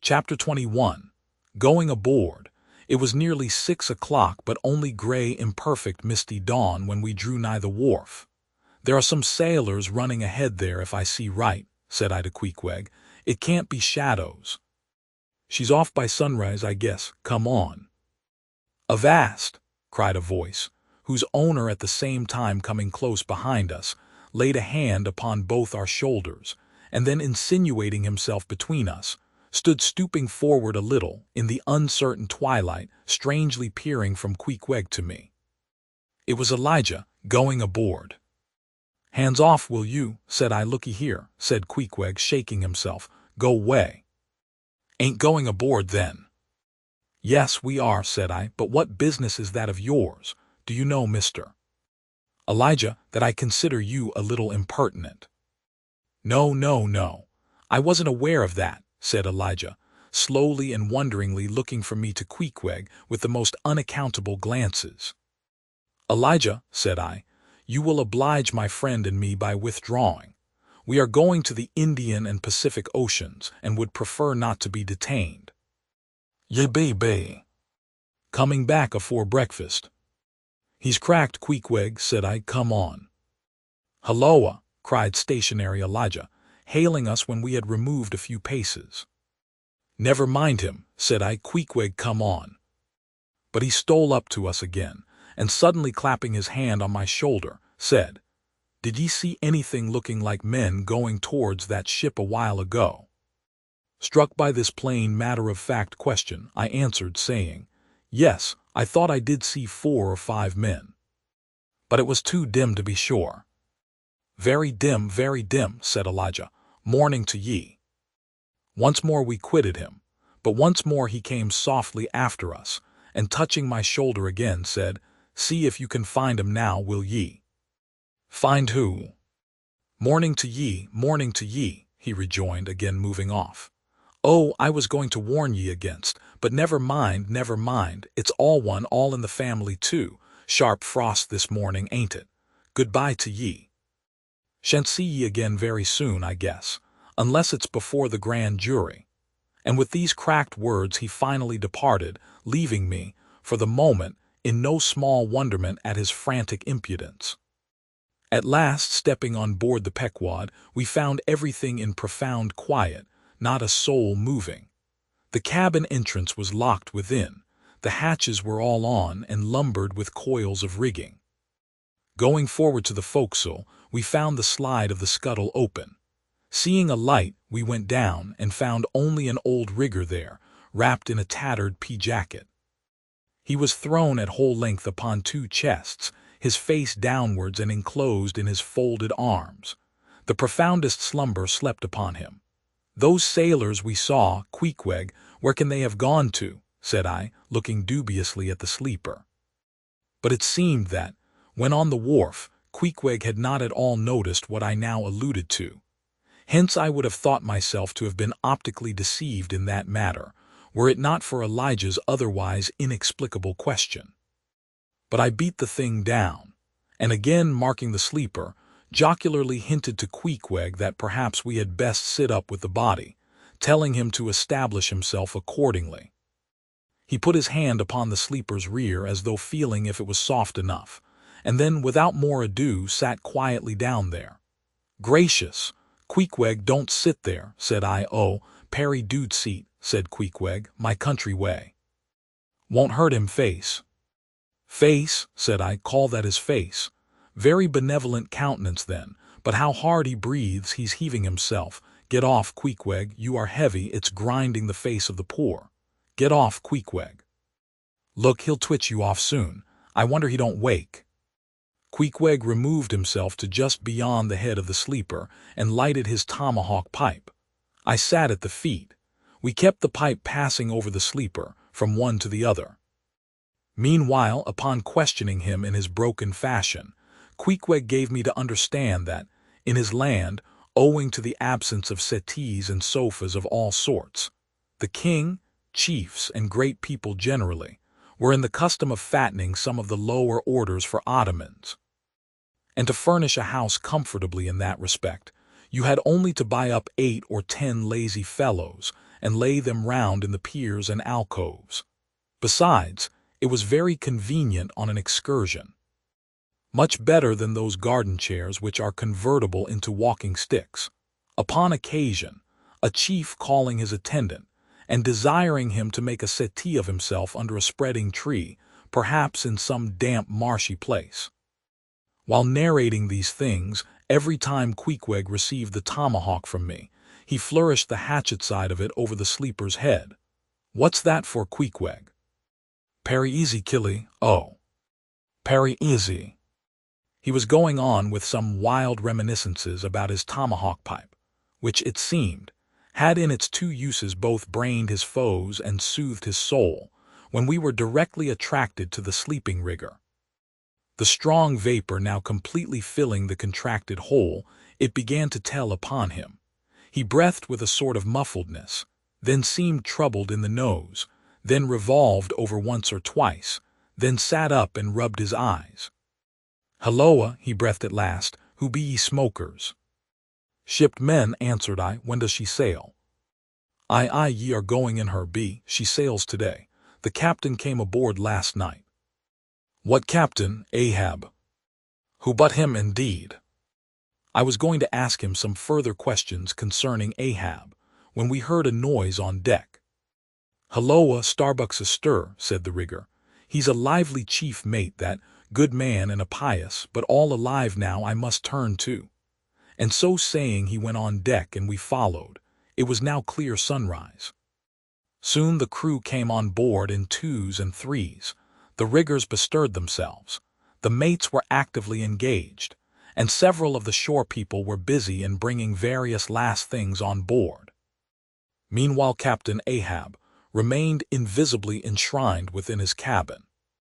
Chapter 21. Going aboard. It was nearly 6 o'clock, but only gray, imperfect, misty dawn when we drew nigh the wharf. "There are some sailors running ahead there if I see right," said I to Queequeg. "It can't be shadows. She's off by sunrise, I guess. Come on." "Avast!" cried a voice, whose owner, at the same time coming close behind us, laid a hand upon both our shoulders, and then, insinuating himself between us, stood stooping forward a little in the uncertain twilight, strangely peering from Queequeg to me. It was Elijah, going aboard. "Hands off, will you?" said I. "Looky here," said Queequeg, shaking himself. "Go way." "Ain't going aboard, then?" "Yes, we are," said I, "but what business is that of yours? Do you know, Mr. Elijah, that I consider you a little impertinent?" "No, no, no. I wasn't aware of that," said Elijah, slowly and wonderingly looking from me to Queequeg with the most unaccountable glances. "Elijah," said I, "you will oblige my friend and me by withdrawing. We are going to the Indian and Pacific Oceans, and would prefer not to be detained." "Ye be. Coming back afore breakfast." "He's cracked, Queequeg," said I. "Come on." "Halloa!" cried stationary Elijah, hailing us when we had removed a few paces. "Never mind him," said I. "Queequeg, come on." But he stole up to us again, and suddenly clapping his hand on my shoulder, said, "Did ye see anything looking like men going towards that ship a while ago?" Struck by this plain matter-of-fact question, I answered, saying, "Yes, I thought I did see 4 or 5 men. But it was too dim to be sure." Very dim, said Elijah. "Morning to ye." Once more we quitted him, but once more he came softly after us, and touching my shoulder again, said, "See if you can find 'em now, will ye?" "Find who?" Morning to ye, he rejoined, again moving off. "Oh, I was going to warn ye against, but never mind, it's all one, all in the family too. Sharp frost this morning, ain't it? Goodbye to ye. Shan't see ye again very soon, I guess, unless it's before the grand jury." And with these cracked words he finally departed, leaving me, for the moment, in no small wonderment at his frantic impudence. At last, stepping on board the Pequod, we found everything in profound quiet, not a soul moving. The cabin entrance was locked within, the hatches were all on and lumbered with coils of rigging. Going forward to the forecastle, we found the slide of the scuttle open. Seeing a light, we went down and found only an old rigger there, wrapped in a tattered pea-jacket. He was thrown at whole length upon 2 chests, his face downwards and enclosed in his folded arms. The profoundest slumber slept upon him. "Those sailors we saw, Queequeg, where can they have gone to?" said I, looking dubiously at the sleeper. But it seemed that, when on the wharf, Queequeg had not at all noticed what I now alluded to. Hence I would have thought myself to have been optically deceived in that matter, were it not for Elijah's otherwise inexplicable question. But I beat the thing down, and again marking the sleeper, jocularly hinted to Queequeg that perhaps we had best sit up with the body, telling him to establish himself accordingly. He put his hand upon the sleeper's rear as though feeling if it was soft enough, and then without more ado sat quietly down there. "Gracious! Queequeg, don't sit there," said I. "Oh, Perry dude seat," said Queequeg, "my country way. Won't hurt him face." "Face," said I, "call that his face. Very benevolent countenance then, but how hard he breathes, he's heaving himself. Get off, Queequeg, you are heavy, it's grinding the face of the poor. Get off, Queequeg. Look, he'll twitch you off soon. I wonder he don't wake." Queequeg removed himself to just beyond the head of the sleeper and lighted his tomahawk pipe. I sat at the feet. We kept the pipe passing over the sleeper, from one to the other. Meanwhile, upon questioning him in his broken fashion, Queequeg gave me to understand that, in his land, owing to the absence of settees and sofas of all sorts, the king, chiefs, and great people generally, were in the custom of fattening some of the lower orders for ottomans. And to furnish a house comfortably in that respect, you had only to buy up 8 or 10 lazy fellows, and lay them round in the piers and alcoves. Besides, it was very convenient on an excursion. Much better than those garden chairs which are convertible into walking sticks. Upon occasion, a chief calling his attendant, and desiring him to make a settee of himself under a spreading tree, perhaps in some damp marshy place. While narrating these things, every time Queequeg received the tomahawk from me, he flourished the hatchet side of it over the sleeper's head. "What's that for, Queequeg?" "Parry easy, Killy, oh. Parry easy." He was going on with some wild reminiscences about his tomahawk pipe, which, it seemed, had in its two uses both brained his foes and soothed his soul, when we were directly attracted to the sleeping rigger. The strong vapor now completely filling the contracted hole, it began to tell upon him. He breathed with a sort of muffledness, then seemed troubled in the nose, then revolved over once or twice, then sat up and rubbed his eyes. "Halloa," he breathed at last, "who be ye smokers?" "Shipped men," answered I. "When does she sail?" Aye, ye are going in her, be. She sails today. The captain came aboard last night." "What captain, Ahab?" "Who but him, indeed?" I was going to ask him some further questions concerning Ahab, when we heard a noise on deck. "Halloa, Starbuck's astir," said the rigger. "He's a lively chief mate, that good man, and a pious, but all alive now I must turn to." And so saying he went on deck and we followed. It was now clear sunrise. Soon the crew came on board in twos and threes. The riggers bestirred themselves. The mates were actively engaged, and several of the shore people were busy in bringing various last things on board. Meanwhile Captain Ahab remained invisibly enshrined within his cabin.